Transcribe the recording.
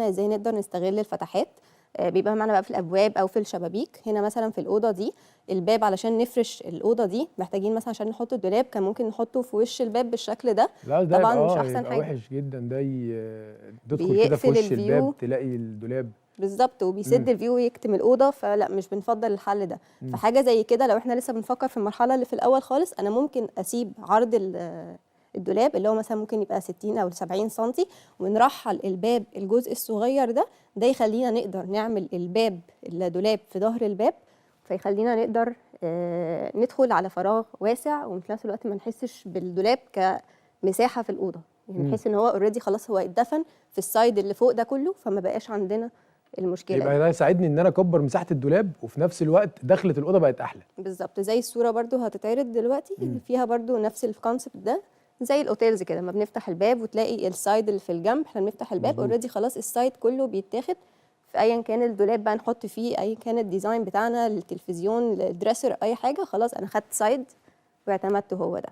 احنا ازاي نقدر نستغل الفتحات. بيبقى معانا بقى في الابواب او في الشبابيك. هنا مثلا في الاوضه دي الباب علشان نفرش الاوضه دي محتاجين مثلا عشان نحط الدولاب كان ممكن نحطه في وش الباب بالشكل ده. لا ده طبعا يبقى مش احسن يبقى حاجه، وحش جدا ده تدخل كده في بيقفل وش الباب الفيو تلاقي الدولاب. بالظبط، وبيسد الفيو ويكتم الاوضه، فلا مش بنفضل الحل ده. مم. فحاجه زي كده لو احنا لسه بنفكر في المرحله اللي في الاول خالص، انا ممكن اسيب عرض الدولاب اللي هو مثلا ممكن يبقى 60 او 70 سنتي، ونرحل الباب الجزء الصغير ده يخلينا نقدر نعمل الدولاب في ظهر الباب، فيخلينا نقدر ندخل على فراغ واسع، وفي نفس الوقت ما نحسش بالدولاب كمساحه في الاوضه، يعني نحس ان هو اوريدي خلاص هو اتدفن في السايد اللي فوق ده كله، فما بقاش عندنا المشكله يبقى دي. ده يساعدني ان انا اكبر مساحه الدولاب وفي نفس الوقت دخلة الاوضه بقت احلى. بالظبط، زي الصوره برضو هتتعرض دلوقتي مم. فيها برضو نفس الكونسبت ده، زي الاوتيلز كده لما بنفتح الباب وتلاقي السايد اللي في الجنب، احنا بنفتح الباب مظبوط. اوريدي خلاص السايد كله بيتاخد في ايا كان الدولاب بقى نحط فيه اي كان الديزاين بتاعنا، للتلفزيون، للدريسر، اي حاجه، خلاص انا خدت سايد واعتمدته هو ده.